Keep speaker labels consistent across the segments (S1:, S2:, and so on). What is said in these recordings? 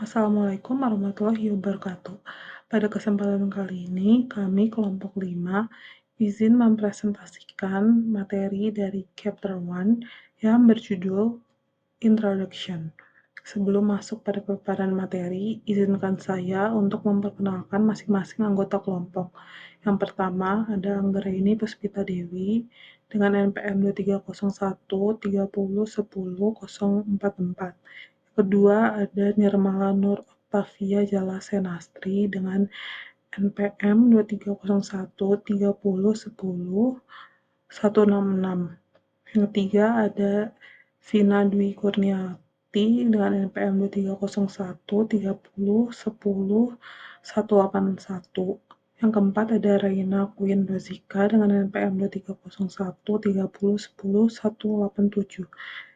S1: Assalamualaikum warahmatullahi wabarakatuh. Pada kesempatan kali ini, kami kelompok 5 izin mempresentasikan materi dari Chapter 1 yang berjudul Introduction. Sebelum masuk pada paparan materi, izinkan saya untuk memperkenalkan masing-masing anggota kelompok. Yang pertama ada Anggraini Puspita Dewi dengan NPM 2301301044. Kedua ada Nirmala Nur Octavia Jala Senastri dengan NPM 23013010 Yang ketiga ada Vina Dwi Kurniati dengan NPM 23013010 Yang keempat ada Raina Queen Rozika dengan NPM 23013010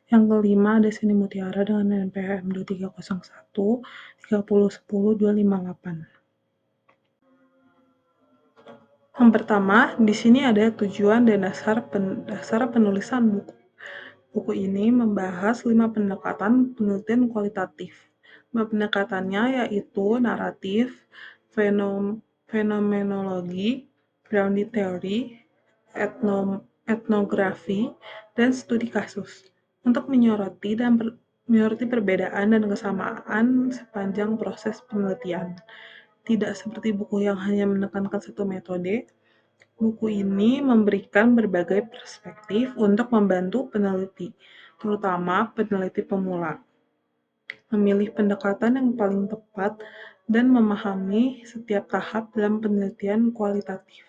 S1: Yang kelima ada Sini Mutiara dengan NPM 23013010 Yang pertama, di sini ada tujuan dan dasar penulisan buku. Buku ini membahas 5 pendekatan penelitian kualitatif. 5 pendekatannya yaitu naratif, fenomenologi, grounded theory, etnografi, dan studi kasus, untuk menyoroti perbedaan dan kesamaan sepanjang proses penelitian. Tidak seperti buku yang hanya menekankan satu metode, buku ini memberikan berbagai perspektif untuk membantu peneliti, terutama peneliti pemula, memilih pendekatan yang paling tepat dan memahami setiap tahap dalam penelitian kualitatif.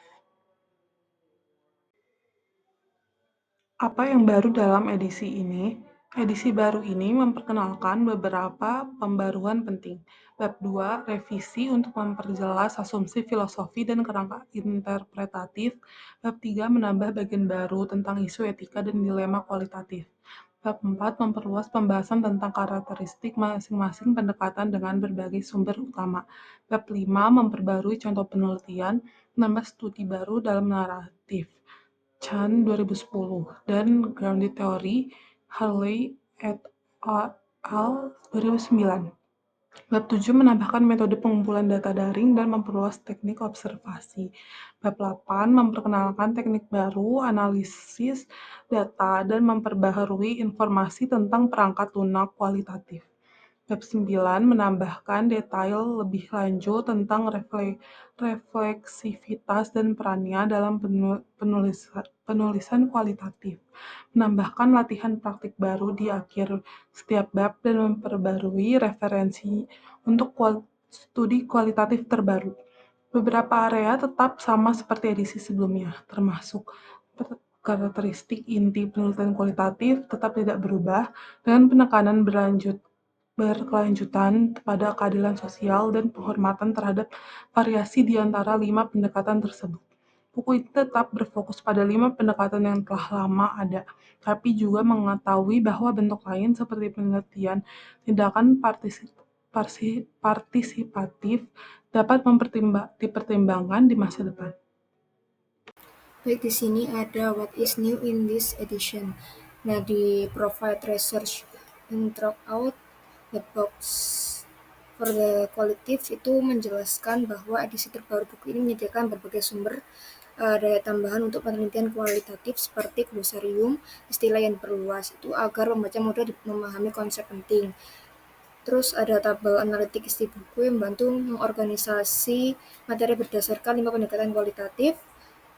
S1: Apa yang baru dalam edisi ini? Edisi baru ini memperkenalkan beberapa pembaruan penting. Bab 2, revisi untuk memperjelas asumsi filosofi dan kerangka interpretatif. Bab 3, menambah bagian baru tentang isu etika dan dilema kualitatif. Bab 4, memperluas pembahasan tentang karakteristik masing-masing pendekatan dengan berbagai sumber utama. Bab 5, memperbarui contoh penelitian, menambah studi baru dalam naratif. Chan 2010 dan Grounded Theory Harley et al. 2009. Bab 7 menambahkan metode pengumpulan data daring dan memperluas teknik observasi. Bab 8 memperkenalkan teknik baru, analisis data, dan memperbaharui informasi tentang perangkat lunak kualitatif. Bab 9 menambahkan detail lebih lanjut tentang refleksivitas dan perannya dalam penulisan kualitatif, menambahkan latihan praktik baru di akhir setiap bab, dan memperbarui referensi untuk studi kualitatif terbaru. Beberapa area tetap sama seperti edisi sebelumnya, termasuk karakteristik inti penelitian kualitatif tetap tidak berubah, dengan penekanan berkelanjutan pada keadilan sosial dan penghormatan terhadap variasi di antara 5 pendekatan tersebut. Buku ini tetap berfokus pada 5 pendekatan yang telah lama ada, tapi juga mengetahui bahwa bentuk lain seperti penelitian tindakan partisipatif dapat dipertimbangkan di masa depan.
S2: Baik, di sini ada what is new in this edition. Nah, di provide research and drop out the box for the qualitative itu menjelaskan bahwa edisi terbaru buku ini menyediakan berbagai sumber daya tambahan untuk penelitian kualitatif seperti glosarium, istilah yang diperluas itu agar pembaca mudah memahami konsep penting. Terus ada tabel analitik isi buku yang membantu mengorganisasi materi berdasarkan 5 pendekatan kualitatif.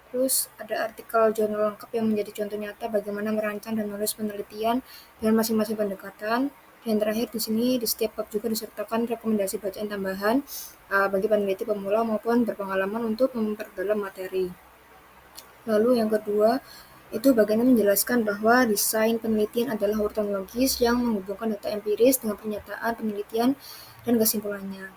S2: Terus ada artikel jurnal lengkap yang menjadi contoh nyata bagaimana merancang dan menulis penelitian dengan masing-masing pendekatan. Dan terakhir di sini di setiap bab juga disertakan rekomendasi bacaan tambahan bagi peneliti pemula maupun berpengalaman untuk memperdalam materi. Lalu yang kedua itu bagian menjelaskan bahwa desain penelitian adalah urutan logis yang menghubungkan data empiris dengan pernyataan penelitian dan kesimpulannya.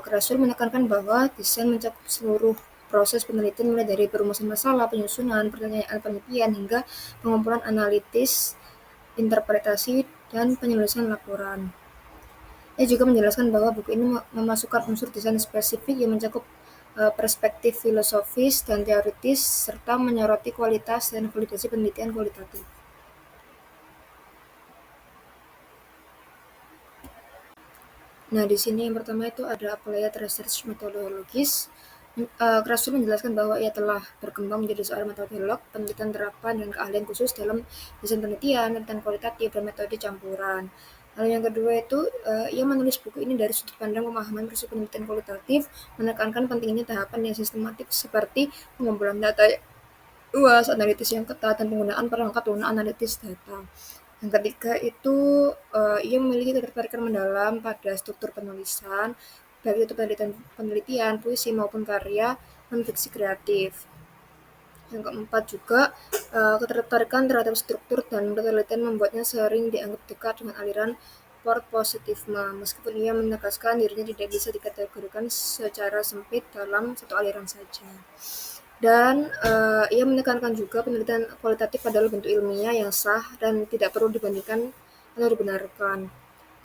S2: Krasur menekankan bahwa desain mencakup seluruh proses penelitian mulai dari perumusan masalah, penyusunan, pertanyaan penelitian, hingga pengumpulan analitis, interpretasi, dan penulisan laporan. Ia juga menjelaskan bahwa buku ini memasukkan unsur desain spesifik yang mencakup perspektif filosofis dan teoritis, serta menyoroti kualitas dan validasi penelitian kualitatif. Nah, di sini yang pertama itu ada applied research methodologies. Krasur menjelaskan bahwa ia telah berkembang menjadi seorang metodolog penelitian terapan dan keahlian khusus dalam desain penelitian, penelitian kualitatif, dan metode campuran. Lalu yang kedua itu, ia menulis buku ini dari sudut pandang pemahaman prinsip penelitian kualitatif, menekankan pentingnya tahapan yang sistematik seperti pengumpulan data luas, analisis yang ketat, dan penggunaan perangkat lunak analitis data. Yang ketiga itu, ia memiliki ketertarikan mendalam pada struktur penulisan, baik itu penelitian, puisi maupun karya non-fiksi kreatif. Yang keempat juga, ketertarikan terhadap struktur dan penelitian membuatnya sering dianggap dekat dengan aliran positivisme, meskipun ia menegaskan dirinya tidak bisa dikategorikan secara sempit dalam satu aliran saja. Dan ia menekankan juga penelitian kualitatif adalah bentuk ilmiah yang sah dan tidak perlu dibandingkan atau dibenarkan.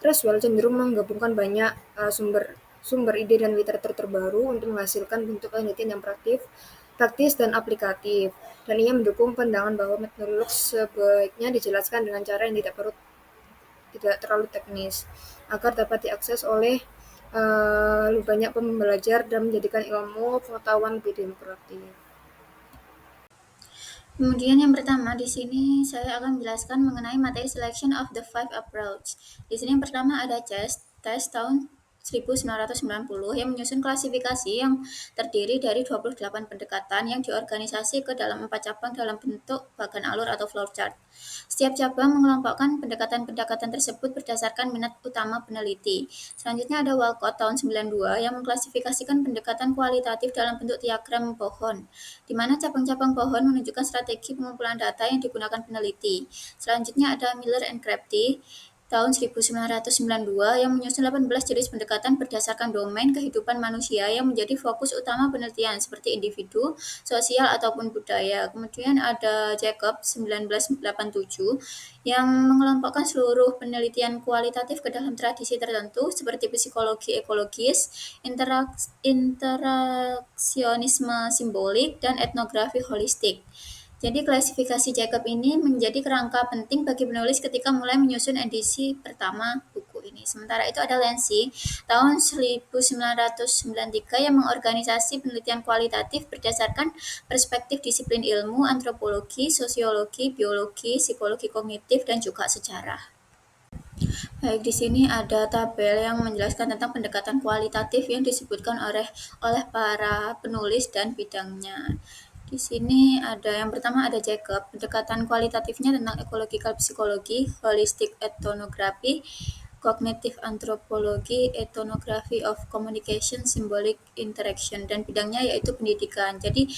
S2: Creswell cenderung menggabungkan banyak sumber ide dan literatur terbaru untuk menghasilkan bentuk penelitian yang praktis dan aplikatif. Dan ia mendukung pandangan bahwa metodolog sebaiknya dijelaskan dengan cara yang tidak terlalu teknis, agar dapat diakses oleh lebih banyak pembelajar dan menjadikan ilmu pengetahuan lebih demokratis.
S3: Kemudian yang pertama di sini saya akan menjelaskan mengenai materi selection of the five approach. Di sini yang pertama ada tes tahun 1990 yang menyusun klasifikasi yang terdiri dari 28 pendekatan yang diorganisasi ke dalam 4 cabang dalam bentuk bagan alur atau flowchart. Setiap cabang mengelompokkan pendekatan-pendekatan tersebut berdasarkan minat utama peneliti. Selanjutnya ada Walcott tahun 92 yang mengklasifikasikan pendekatan kualitatif dalam bentuk diagram pohon, di mana cabang-cabang pohon menunjukkan strategi pengumpulan data yang digunakan peneliti. Selanjutnya ada Miller and Crafty tahun 1992 yang menyusun 18 jenis pendekatan berdasarkan domain kehidupan manusia yang menjadi fokus utama penelitian seperti individu, sosial, ataupun budaya. Kemudian ada Jacob 1987 yang mengelompokkan seluruh penelitian kualitatif ke dalam tradisi tertentu seperti psikologi ekologis, interaksionisme simbolik, dan etnografi holistik. Jadi klasifikasi Jacob ini menjadi kerangka penting bagi penulis ketika mulai menyusun edisi pertama buku ini. Sementara itu ada Lancy tahun 1993 yang mengorganisasi penelitian kualitatif berdasarkan perspektif disiplin ilmu, antropologi, sosiologi, biologi, psikologi kognitif, dan juga sejarah. Baik, di sini ada tabel yang menjelaskan tentang pendekatan kualitatif yang disebutkan oleh para penulis dan bidangnya. Di sini ada yang pertama ada Jacob, pendekatan kualitatifnya tentang ecological psikologi, holistic ethnography, cognitive anthropology, ethnography of communication, symbolic interaction, dan bidangnya yaitu pendidikan. Jadi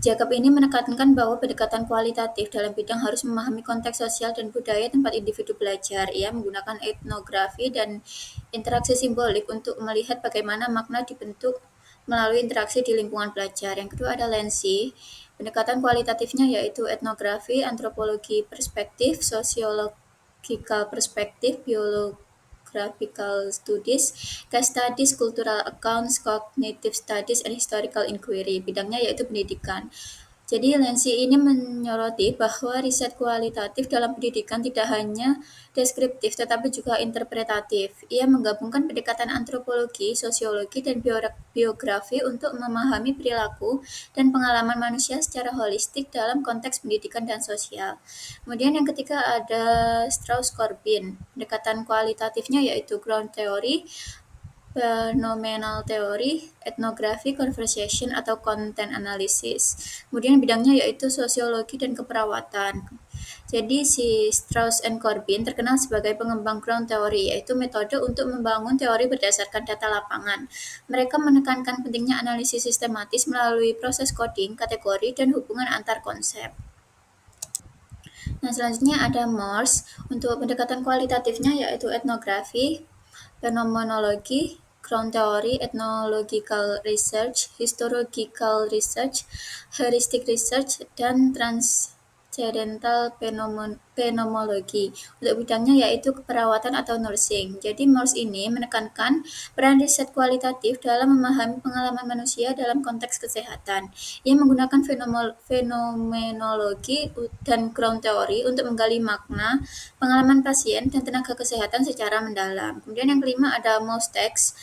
S3: Jacob ini menekankan bahwa pendekatan kualitatif dalam bidang harus memahami konteks sosial dan budaya tempat individu belajar. Ia menggunakan etnografi dan interaksi simbolik untuk melihat bagaimana makna dibentuk melalui interaksi di lingkungan belajar. Yang kedua ada Lancy. Pendekatan kualitatifnya yaitu etnografi, antropologi perspektif, sociological perspektif, biographical studies, case studies, cultural accounts, cognitive studies, and historical inquiry. Bidangnya yaitu pendidikan. Jadi Lancy ini menyoroti bahwa riset kualitatif dalam pendidikan tidak hanya deskriptif tetapi juga interpretatif. Ia menggabungkan pendekatan antropologi, sosiologi, dan biografi untuk memahami perilaku dan pengalaman manusia secara holistik dalam konteks pendidikan dan sosial. Kemudian yang ketiga ada Strauss-Corbin. Pendekatan kualitatifnya yaitu ground theory, phenomenal theory, etnografi, conversation, atau content analysis. Kemudian bidangnya yaitu sosiologi dan keperawatan. Jadi si Strauss and Corbin terkenal sebagai pengembang ground theory, yaitu metode untuk membangun teori berdasarkan data lapangan. Mereka menekankan pentingnya analisis sistematis melalui proses coding, kategori, dan hubungan antar konsep. Nah, selanjutnya ada Morse. Untuk pendekatan kualitatifnya yaitu etnografi, fenomenologi, ground theory, ethnological research, historical research, heuristic research, dan transcendental pneumology. Untuk bidangnya yaitu keperawatan atau nursing. Jadi MORS ini menekankan peran riset kualitatif dalam memahami pengalaman manusia dalam konteks kesehatan. Ia menggunakan fenomenologi dan ground theory untuk menggali makna pengalaman pasien dan tenaga kesehatan secara mendalam. Kemudian yang kelima ada MOSTEX.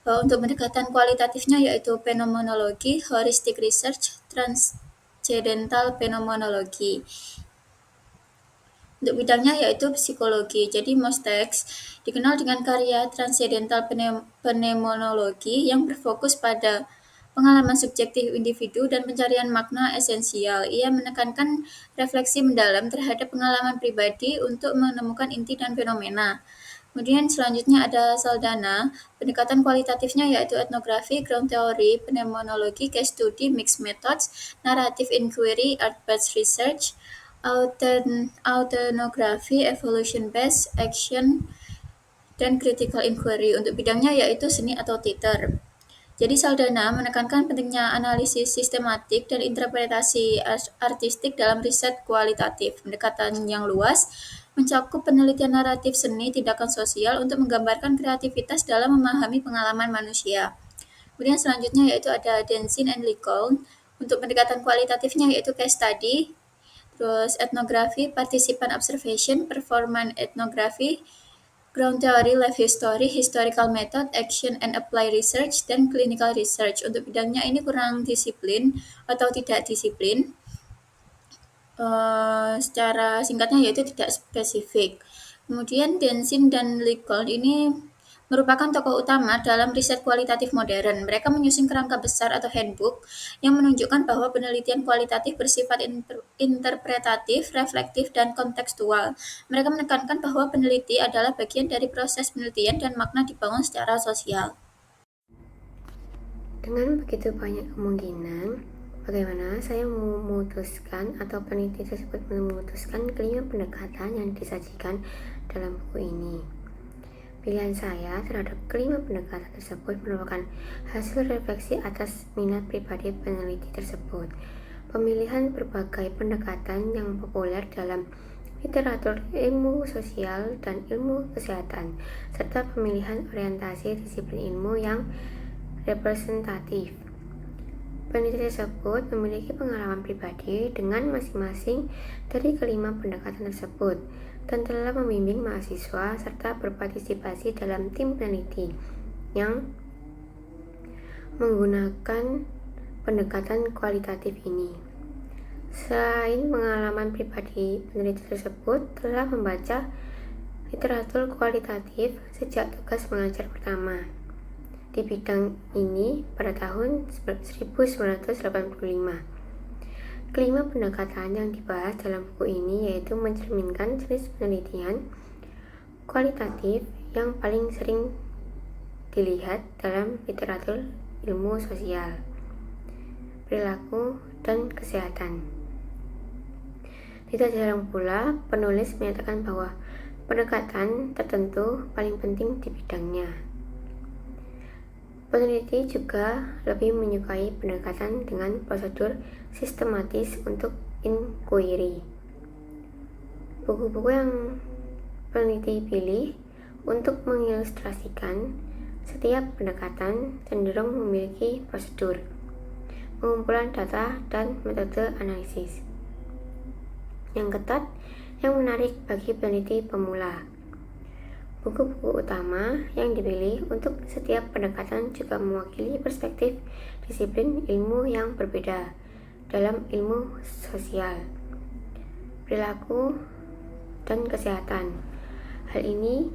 S3: Untuk pendekatan kualitatifnya yaitu fenomenologi, heuristic research, transcendental phenomenology. Untuk bidangnya yaitu psikologi. Jadi MOSTEX dikenal dengan karya transcendental phenomenology yang berfokus pada pengalaman subjektif individu dan pencarian makna esensial. Ia menekankan refleksi mendalam terhadap pengalaman pribadi untuk menemukan inti dan fenomena. Kemudian selanjutnya ada Saldana, pendekatan kualitatifnya yaitu etnografi, ground theory, phenomenology, case study, mixed methods, narrative inquiry, art-based research, autoetnografi, evolution-based action, dan critical inquiry. Untuk bidangnya yaitu seni atau teater. Jadi Saldana menekankan pentingnya analisis sistematik dan interpretasi artistik dalam riset kualitatif. Pendekatan yang luas mencakup penelitian naratif seni tindakan sosial untuk menggambarkan kreativitas dalam memahami pengalaman manusia. Kemudian selanjutnya yaitu ada Denzin and Lincoln. Untuk pendekatan kualitatifnya yaitu case study, terus etnografi, participant observation, performance etnografi, ground theory, life history, historical method, action and apply research, dan clinical research. Untuk bidangnya ini kurang disiplin atau tidak disiplin. Secara singkatnya yaitu tidak spesifik. Kemudian Denzin dan Lincoln ini merupakan tokoh utama dalam riset kualitatif modern. Mereka menyusun kerangka besar atau handbook yang menunjukkan bahwa penelitian kualitatif bersifat interpretatif, reflektif, dan kontekstual. Mereka menekankan bahwa peneliti adalah bagian dari proses penelitian dan makna dibangun secara sosial.
S4: Dengan begitu banyak kemungkinan, bagaimana saya memutuskan atau peneliti tersebut memutuskan kelima pendekatan yang disajikan dalam buku ini. Pilihan saya terhadap kelima pendekatan tersebut merupakan hasil refleksi atas minat pribadi peneliti tersebut. Pemilihan berbagai pendekatan yang populer dalam literatur ilmu sosial dan ilmu kesehatan, serta pemilihan orientasi disiplin ilmu yang representatif. Peneliti tersebut memiliki pengalaman pribadi dengan masing-masing dari kelima pendekatan tersebut dan telah membimbing mahasiswa serta berpartisipasi dalam tim peneliti yang menggunakan pendekatan kualitatif ini. Selain pengalaman pribadi, peneliti tersebut telah membaca literatur kualitatif sejak tugas mengajar pertama di bidang ini pada tahun 1985. Kelima pendekatan yang dibahas dalam buku ini yaitu mencerminkan jenis penelitian kualitatif yang paling sering dilihat dalam literatur ilmu sosial, perilaku, dan kesehatan. Tidak jarang pula penulis menyatakan bahwa pendekatan tertentu paling penting di bidangnya. Peneliti juga lebih menyukai pendekatan dengan prosedur sistematis untuk inquiry. Buku-buku yang peneliti pilih untuk mengilustrasikan setiap pendekatan cenderung memiliki prosedur, pengumpulan data, dan metode analisis yang ketat yang menarik bagi peneliti pemula. Buku-buku utama yang dipilih untuk setiap pendekatan juga mewakili perspektif disiplin ilmu yang berbeda dalam ilmu sosial, perilaku, dan kesehatan. Hal ini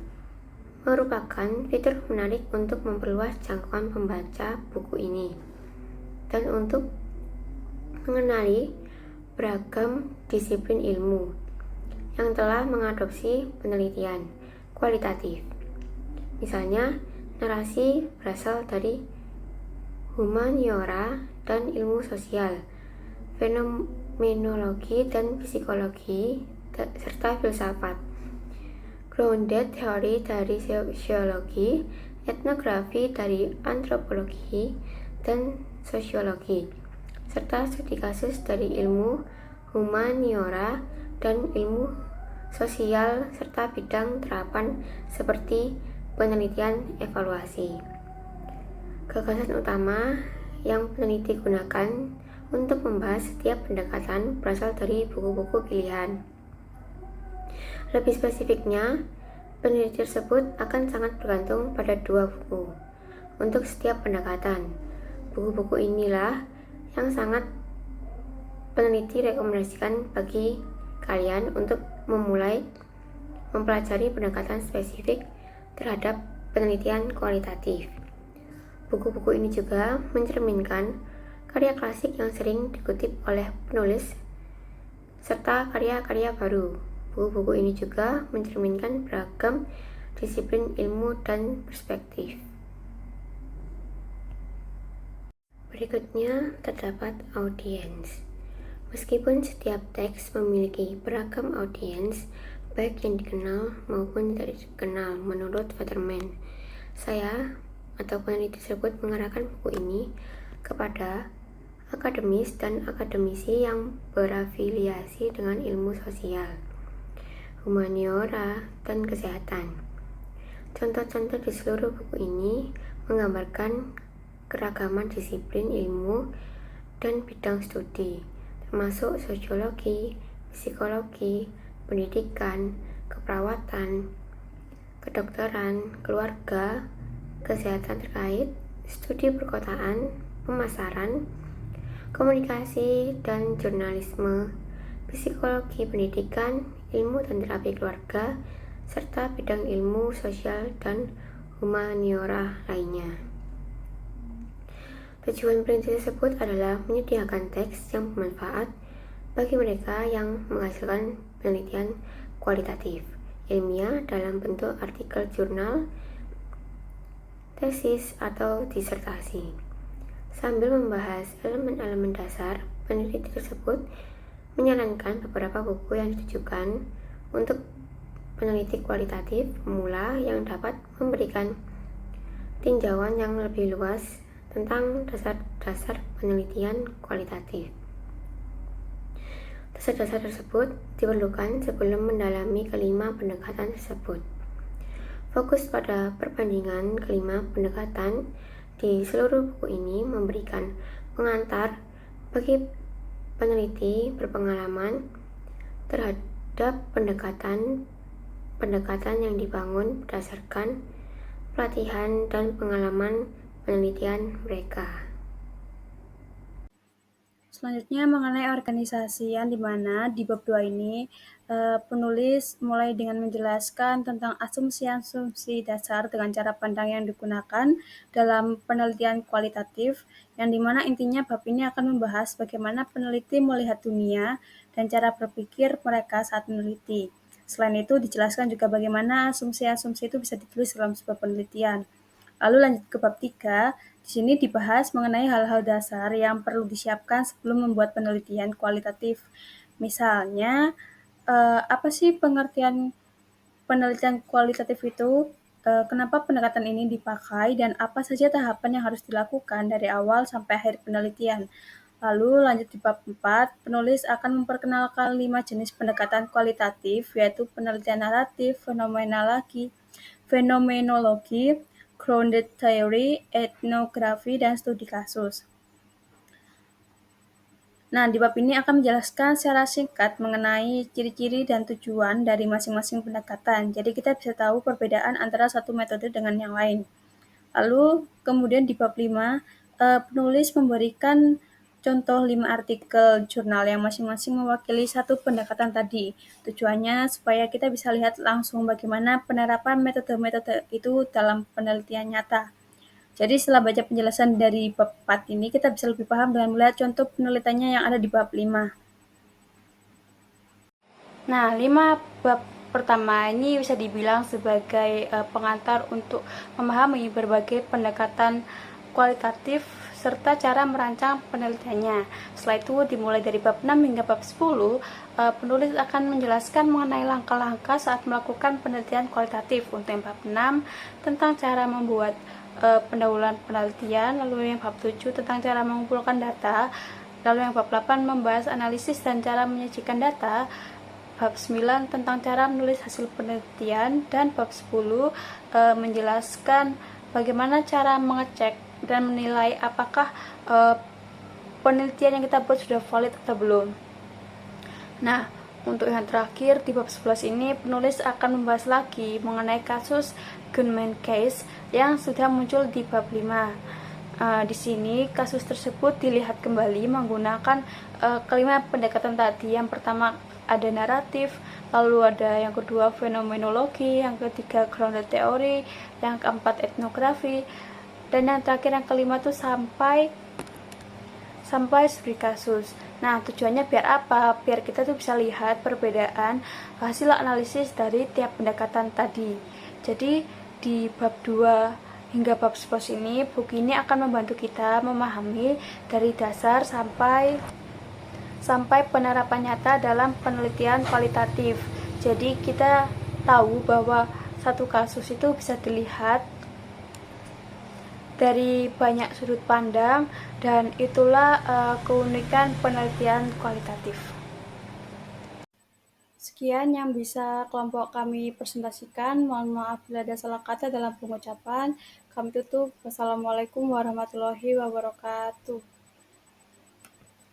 S4: merupakan fitur menarik untuk memperluas jangkauan pembaca buku ini dan untuk mengenali beragam disiplin ilmu yang telah mengadopsi penelitian kualitatif. Misalnya, narasi berasal dari humaniora dan ilmu sosial, fenomenologi dan psikologi, serta filsafat. Grounded theory dari sosiologi, etnografi dari antropologi dan sosiologi, serta studi kasus dari ilmu humaniora, dan ilmu sosial, serta bidang terapan seperti penelitian evaluasi. Gagasan utama yang peneliti gunakan untuk membahas setiap pendekatan berasal dari buku-buku pilihan. Lebih spesifiknya, peneliti tersebut akan sangat bergantung pada 2 buku untuk setiap pendekatan. Buku-buku inilah yang sangat peneliti rekomendasikan bagi kalian untuk memulai mempelajari pendekatan spesifik terhadap penelitian kualitatif. Buku-buku ini juga mencerminkan karya klasik yang sering dikutip oleh penulis serta karya-karya baru. Buku-buku ini juga mencerminkan beragam disiplin ilmu dan perspektif. Berikutnya terdapat audiens. Meskipun setiap teks memiliki beragam audiens, baik yang dikenal maupun tidak dikenal menurut Fetterman, saya atau peneliti tersebut mengarahkan buku ini kepada akademis dan akademisi yang berafiliasi dengan ilmu sosial, humaniora, dan kesehatan. Contoh-contoh di seluruh buku ini menggambarkan keragaman disiplin ilmu dan bidang studi, termasuk sosiologi, psikologi, pendidikan, keperawatan, kedokteran, keluarga, kesehatan terkait, studi perkotaan, pemasaran, komunikasi dan jurnalisme, psikologi pendidikan, ilmu dan terapi keluarga, serta bidang ilmu sosial dan humaniora lainnya. Tujuan peneliti tersebut adalah menyediakan teks yang bermanfaat bagi mereka yang menghasilkan penelitian kualitatif ilmiah dalam bentuk artikel jurnal, tesis, atau disertasi. Sambil membahas elemen-elemen dasar, peneliti tersebut menyarankan beberapa buku yang ditujukan untuk peneliti kualitatif pemula yang dapat memberikan tinjauan yang lebih luas tentang dasar-dasar penelitian kualitatif. Dasar-dasar tersebut diperlukan sebelum mendalami kelima pendekatan tersebut. Fokus pada perbandingan kelima pendekatan di seluruh buku ini memberikan pengantar bagi peneliti berpengalaman terhadap pendekatan yang dibangun berdasarkan pelatihan dan pengalaman penelitian mereka.
S5: Selanjutnya mengenai organisasi, yang dimana di bab 2 ini penulis mulai dengan menjelaskan tentang asumsi-asumsi dasar dengan cara pandang yang digunakan dalam penelitian kualitatif, yang dimana intinya bab ini akan membahas bagaimana peneliti melihat dunia dan cara berpikir mereka saat meneliti. Selain itu dijelaskan juga bagaimana asumsi-asumsi itu bisa ditulis dalam sebuah penelitian. Lalu lanjut ke bab 3, di sini dibahas mengenai hal-hal dasar yang perlu disiapkan sebelum membuat penelitian kualitatif. Misalnya, apa sih pengertian penelitian kualitatif itu? Kenapa pendekatan ini dipakai dan apa saja tahapan yang harus dilakukan dari awal sampai akhir penelitian? Lalu lanjut di bab 4, penulis akan memperkenalkan 5 jenis pendekatan kualitatif, yaitu penelitian naratif, fenomenologi, grounded theory, etnografi, dan studi kasus. Nah, di bab ini akan menjelaskan secara singkat mengenai ciri-ciri dan tujuan dari masing-masing pendekatan. Jadi kita bisa tahu perbedaan antara satu metode dengan yang lain. Lalu kemudian di bab 5, penulis memberikan contoh 5 artikel jurnal yang masing-masing mewakili satu pendekatan tadi. Tujuannya supaya kita bisa lihat langsung bagaimana penerapan metode-metode itu dalam penelitian nyata. Jadi setelah baca penjelasan dari bab 4 ini, kita bisa lebih paham dengan melihat contoh penelitiannya yang ada di bab 5. Nah, 5 bab pertama ini bisa dibilang sebagai pengantar untuk memahami berbagai pendekatan kualitatif serta cara merancang penelitiannya. Setelah itu dimulai dari bab 6 hingga bab 10, penulis akan menjelaskan mengenai langkah-langkah saat melakukan penelitian kualitatif. Untuk yang bab 6 tentang cara membuat pendahuluan penelitian, lalu yang bab 7 tentang cara mengumpulkan data, Lalu yang bab 8 membahas analisis dan cara menyajikan data, bab 9 tentang cara menulis hasil penelitian, dan bab 10 menjelaskan bagaimana cara mengecek dan menilai apakah penelitian yang kita buat sudah valid atau belum. Nah, untuk yang terakhir di bab 11 ini penulis akan membahas lagi mengenai kasus gunman case yang sudah muncul di bab 5. Di sini kasus tersebut dilihat kembali menggunakan kelima pendekatan tadi. Yang pertama ada naratif, lalu ada yang kedua fenomenologi, yang ketiga grounded theory, yang keempat etnografi, dan yang terakhir yang kelima tuh sampai studi kasus. Nah, tujuannya biar apa? Biar kita tuh bisa lihat perbedaan hasil analisis dari tiap pendekatan tadi. Jadi di bab 2 hingga bab 11 ini, buku ini akan membantu kita memahami dari dasar sampai penerapan nyata dalam penelitian kualitatif. Jadi kita tahu bahwa satu kasus itu bisa dilihat dari banyak sudut pandang, dan itulah keunikan penelitian kualitatif. Sekian yang bisa kelompok kami presentasikan. Mohon maaf bila ada salah kata dalam pengucapan. Kami tutup. Wassalamualaikum warahmatullahi wabarakatuh.